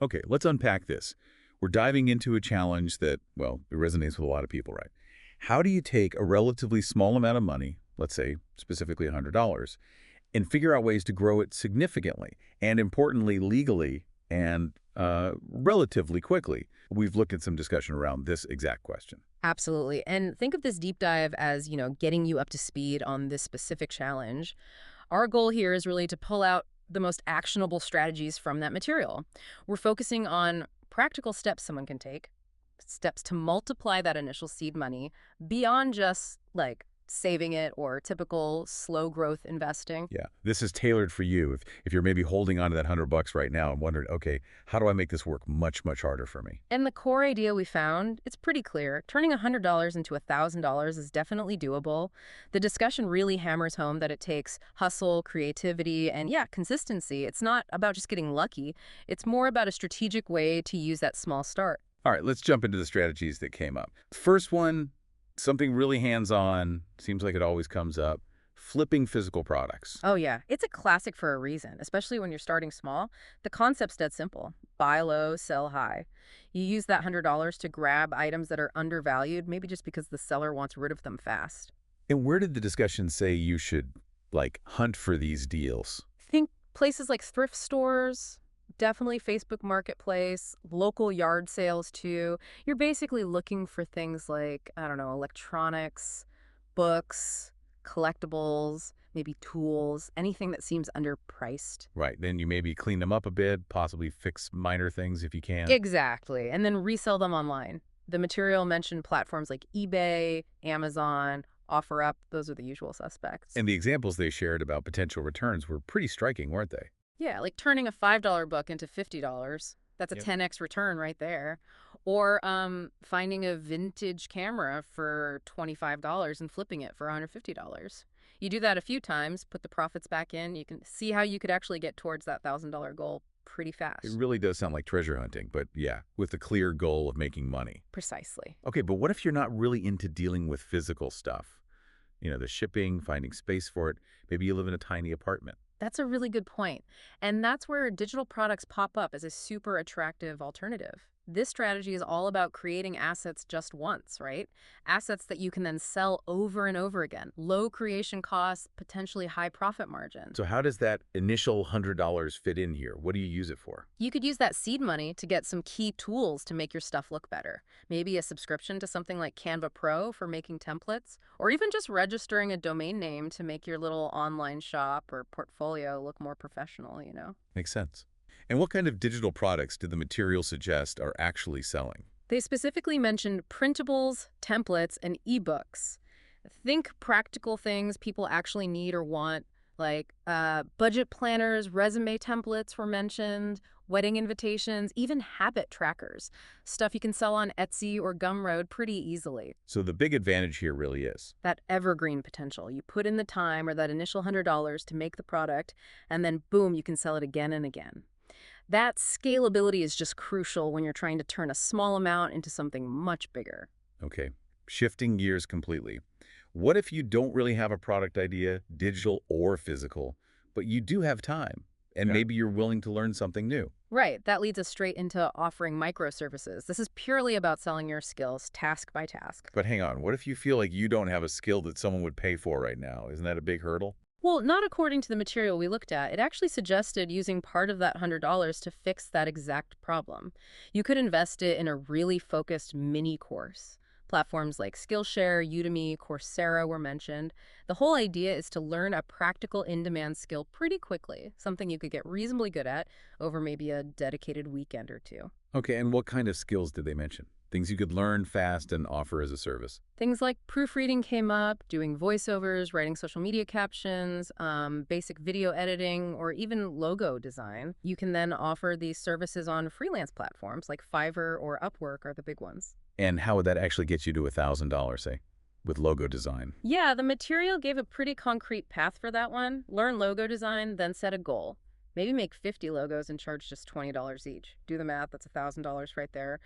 Okay, let's unpack this. We're diving into a challenge that, well, it resonates with a lot of people, right? How do you take a relatively small amount of money, let's say specifically $100, and figure out ways to grow it significantly and, importantly, legally and relatively quickly? We've looked at some discussion around this exact question. Absolutely. And think of this deep dive as, getting you up to speed on this specific challenge. Our goal here is really to pull out the most actionable strategies from that material. We're focusing on practical steps someone can take, steps to multiply that initial seed money beyond just like saving it or typical slow growth investing. Yeah, this is tailored for you. If you're maybe holding on to that $100 right now and wondering, okay, how do I make this work much, much harder for me? And the core idea we found, it's pretty clear. Turning $100 into $1,000 is definitely doable. The discussion really hammers home that it takes hustle, creativity, and yeah, consistency. It's not about just getting lucky. It's more about a strategic way to use that small start. All right, let's jump into the strategies that came up. First one, something really hands-on, seems like it always comes up, flipping physical products. Oh, yeah. It's a classic for a reason, especially when you're starting small. The concept's dead simple: buy low, sell high. You use that $100 to grab items that are undervalued, maybe just because the seller wants rid of them fast. And where did the discussion say you should, like, hunt for these deals? Think places like thrift stores, definitely Facebook Marketplace, local yard sales too. You're basically looking for things like, I don't know, electronics, books, collectibles, maybe tools, anything that seems underpriced. Right, then you maybe clean them up a bit, possibly fix minor things if you can. Exactly. And then resell them online. The material mentioned platforms like eBay, Amazon, OfferUp, those are the usual suspects. And the examples they shared about potential returns were pretty striking, weren't they? Yeah, like turning a $5 book into $50. That's a Yep. 10x return right there. Or finding a vintage camera for $25 and flipping it for $150. You do that a few times, put the profits back in, you can see how you could actually get towards that $1,000 goal pretty It fast. really does sound like treasure hunting, but yeah, with the clear goal of making money. Precisely. Okay, but what if you're not really into dealing with physical stuff? The shipping, finding space for it. Maybe you live in a tiny apartment. That's a really good point. And that's where digital products pop up as a super attractive alternative. This strategy is all about creating assets just once, right? Assets that you can then sell over and over again. Low creation costs, potentially high profit margin. So how does that initial $100 fit in here? What do you use it for? You could use that seed money to get some key tools to make your stuff look better. Maybe a subscription to something like Canva Pro for making templates, or even just registering a domain name to make your little online shop or portfolio look more professional. Makes sense. And what kind of digital products did the material suggest are actually selling? They specifically mentioned printables, templates, and ebooks. Think practical things people actually need or want, like budget planners, resume templates were mentioned, wedding invitations, even habit trackers. Stuff you can sell on Etsy or Gumroad pretty easily. So the big advantage here really is. That evergreen potential. You put in the time or that initial $100 to make the product, and then boom, you can sell it again and again. That scalability is just crucial when you're trying to turn a small amount into something much bigger. Okay, shifting gears completely. What if you don't really have a product idea, digital or physical, but you do have time and maybe you're willing to learn something new? Right, that leads us straight into offering microservices. This is purely about selling your skills task by task. But hang on, what if you feel like you don't have a skill that someone would pay for right now? Isn't that a big hurdle? Well, not according to the material we looked at. It actually suggested using part of that $100 to fix that exact problem. You could invest it in a really focused mini course. Platforms like Skillshare, Udemy, Coursera were mentioned. The whole idea is to learn a practical in-demand skill pretty quickly, something you could get reasonably good at over maybe a dedicated weekend or two. Okay, and what kind of skills did they mention? Things you could learn fast and offer as a service. Things like proofreading came up, doing voiceovers, writing social media captions, basic video editing, or even logo design. You can then offer these services on freelance platforms like Fiverr or Upwork are the big ones. And how would that actually get you to $1,000, say, with logo design? Yeah, the material gave a pretty concrete path for that one. Learn logo design, then set a goal. Maybe make 50 logos and charge just $20 each. Do the math, that's $1,000 right there.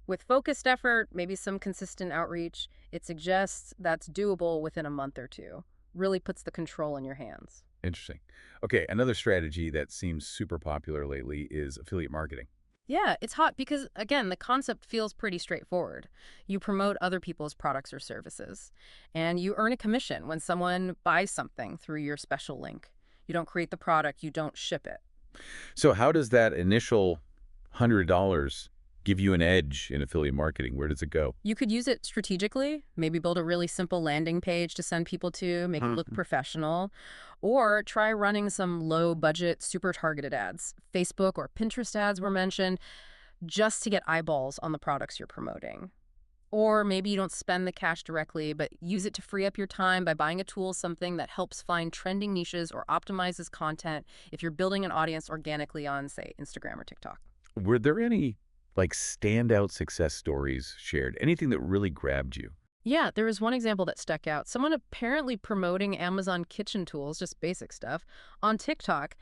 With focused effort, maybe some consistent outreach, it suggests that's doable within a month or two. Really puts the control in your hands. Interesting. Okay, another strategy that seems super popular lately is affiliate marketing. Yeah, it's hot because, again, the concept feels pretty straightforward. You promote other people's products or services, and you earn a commission when someone buys something through your special link. You don't create the product, you don't ship it. So how does that initial $100 give you an edge in affiliate marketing? Where does it go? You could use it strategically, maybe build a really simple landing page to send people to, make it look professional, or try running some low budget, super targeted ads. Facebook or Pinterest ads were mentioned just to get eyeballs on the products you're promoting. Or maybe you don't spend the cash directly, but use it to free up your time by buying a tool, something that helps find trending niches or optimizes content if you're building an audience organically on, say, Instagram or TikTok. Were there any like standout success stories shared? Anything that really grabbed you? Yeah, there was one example that stuck out. Someone apparently promoting Amazon kitchen tools, just basic stuff, on TikTok,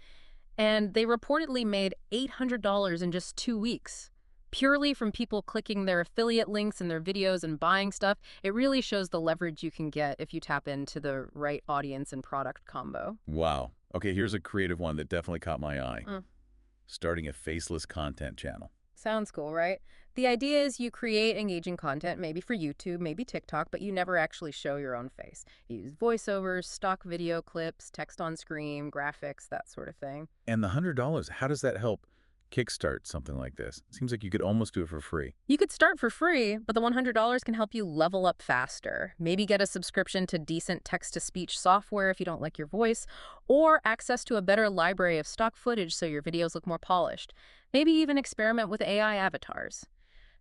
and they reportedly made $800 in just 2 weeks. Purely from people clicking their affiliate links in their videos and buying stuff. It really shows the leverage you can get if you tap into the right audience and product combo. Wow. Okay, here's a creative one that definitely caught my eye. Mm. Starting a faceless content channel. Sounds cool, right? The idea is you create engaging content, maybe for YouTube, maybe TikTok, but you never actually show your own face. You use voiceovers, stock video clips, text on screen, graphics, that sort of thing. And the $100, how does that help kickstart something like this? It seems like you could almost do it for free. You could start for free, but the $100 can help you level up faster. Maybe get a subscription to decent text-to-speech software if you don't like your voice, or access to a better library of stock footage so your videos look more polished. Maybe even experiment with AI avatars.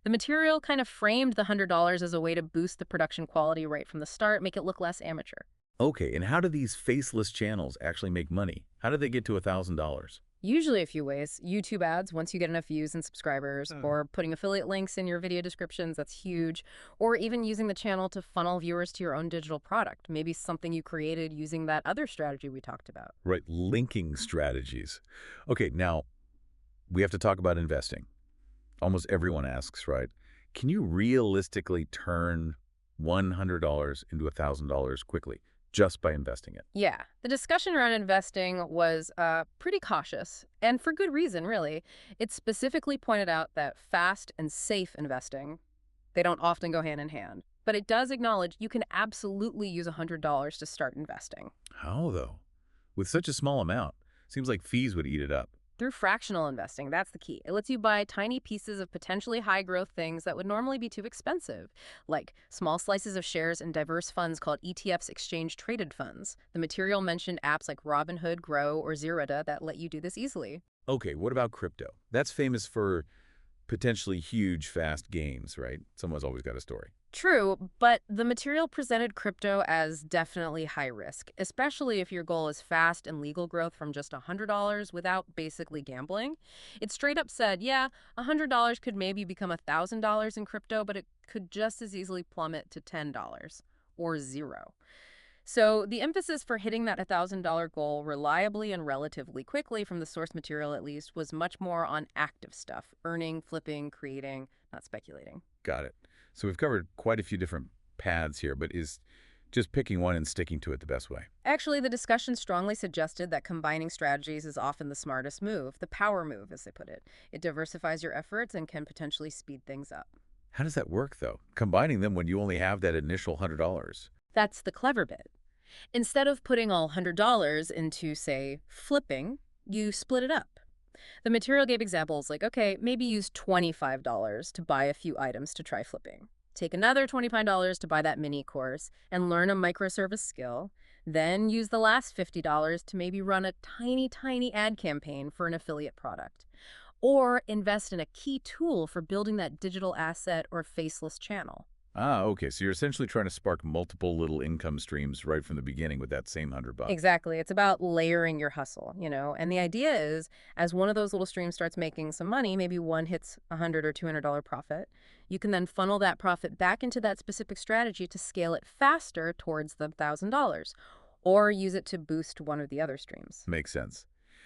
The material kind of framed the $100 as a way to boost the production quality right from the start, make it look less amateur. Okay, and how do these faceless channels actually make money? How do they get to $1,000? Usually a few ways. YouTube ads, once you get enough views and subscribers, or putting affiliate links in your video descriptions, that's huge. Or even using the channel to funnel viewers to your own digital product, maybe something you created using that other strategy we talked about. Right, linking strategies. Okay, now we have to talk about investing. Almost everyone asks, right? Can you realistically turn $100 into $1,000 quickly just by investing it? Yeah, the discussion around investing was pretty cautious, and for good reason, really. It specifically pointed out that fast and safe investing, they don't often go hand in hand. But it does acknowledge you can absolutely use $100 to start investing. How, though? With such a small amount, seems like fees would eat it up. Through fractional investing, that's the key. It lets you buy tiny pieces of potentially high-growth things that would normally be too expensive, like small slices of shares in diverse funds called ETFs, exchange-traded funds. The material mentioned apps like Robinhood, Grow, or Zerodha that let you do this easily. Okay, what about crypto? That's famous for potentially huge, fast gains, right? Someone's always got a story. True, but the material presented crypto as definitely high risk, especially if your goal is fast and legal growth from just $100 without basically gambling. It straight up said, yeah, $100 could maybe become $1,000 in crypto, but it could just as easily plummet to $10 or zero. So the emphasis for hitting that $1,000 goal reliably and relatively quickly, from the source material at least, was much more on active stuff, earning, flipping, creating, not speculating. Got it. So we've covered quite a few different paths here, but is just picking one and sticking to it the best way? Actually, the discussion strongly suggested that combining strategies is often the smartest move, the power move, as they put it. It diversifies your efforts and can potentially speed things up. How does that work, though? Combining them when you only have that initial $100? That's the clever bit. Instead of putting all $100 into, say, flipping, you split it up. The material gave examples like, okay, maybe use $25 to buy a few items to try flipping. Take another $25 to buy that mini course and learn a microservice skill. Then use the last $50 to maybe run a tiny ad campaign for an affiliate product. Or invest in a key tool for building that digital asset or faceless channel. Ah, okay. So you're essentially trying to spark multiple little income streams right from the beginning with that same $100. Exactly. It's about layering your hustle, And the idea is, as one of those little streams starts making some money, maybe one hits $100 or $200 profit, you can then funnel that profit back into that specific strategy to scale it faster towards the $1,000, or use it to boost one of the other streams. Makes sense.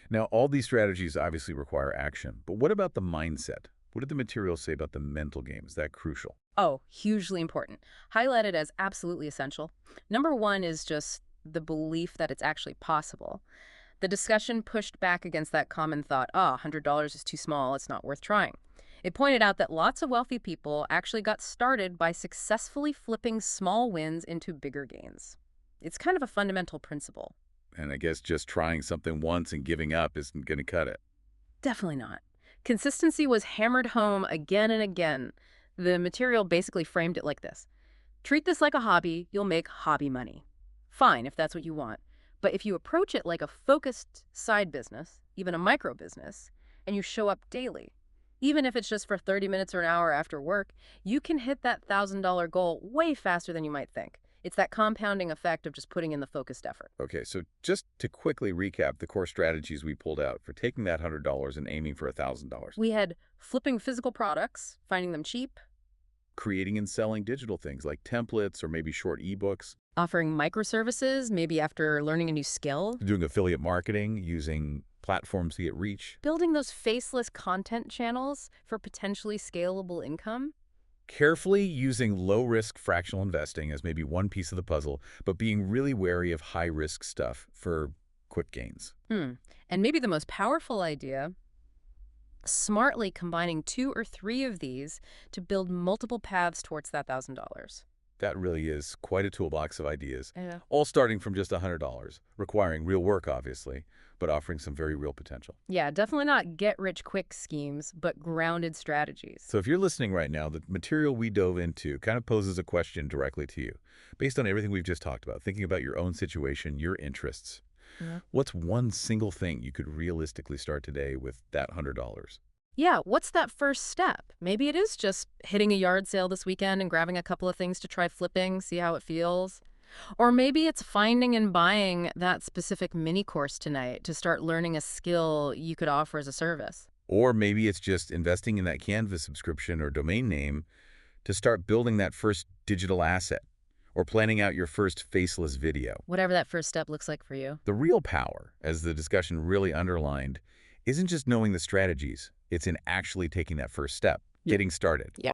Now, all these strategies obviously require action, but what about the mindset? What did the material say about the mental game? Is that crucial? Oh, hugely important. Highlighted as absolutely essential. Number one is just the belief that it's actually possible. The discussion pushed back against that common thought, $100 is too small, it's not worth trying. It pointed out that lots of wealthy people actually got started by successfully flipping small wins into bigger gains. It's kind of a fundamental principle. And I guess just trying something once and giving up isn't going to cut it. Definitely not. Consistency was hammered home again and again. The material basically framed it like this. Treat this like a hobby, you'll make hobby money. Fine, if that's what you want. But if you approach it like a focused side business, even a micro business, and you show up daily, even if it's just for 30 minutes or an hour after work, you can hit that $1,000 goal way faster than you might think. It's that compounding effect of just putting in the focused effort. Okay, so just to quickly recap the core strategies we pulled out for taking that $100 and aiming for $1,000. We had flipping physical products, finding them cheap, Creating and selling digital things like templates or maybe short ebooks. offering microservices, maybe after learning a new skill, Doing affiliate marketing, using platforms to get reach. building those faceless content channels for potentially scalable income. Carefully using low-risk fractional investing as maybe one piece of the puzzle, but being really wary of high-risk stuff for quick gains. And maybe the most powerful idea, smartly combining 2 or 3 of these to build multiple paths towards that $1,000. That really is quite a toolbox of ideas, Yeah. all starting from just $100, requiring real work, obviously, but offering some very real potential. Yeah, definitely not get-rich-quick schemes, but grounded strategies. So if you're listening right now, the material we dove into kind of poses a question directly to you. Based on everything we've just talked about, thinking about your own situation, your interests, Yeah. what's one single thing you could realistically start today with that $100? Yeah, what's that first step? Maybe it is just hitting a yard sale this weekend and grabbing a couple of things to try flipping, see how it feels. Or maybe it's finding and buying that specific mini course tonight to start learning a skill you could offer as a service. Or maybe it's just investing in that Canvas subscription or domain name to start building that first digital asset, or planning out your first faceless video. Whatever that first step looks like for you. The real power, as the discussion really underlined, isn't just knowing the strategies. It's in actually taking that first step, getting started. Yeah.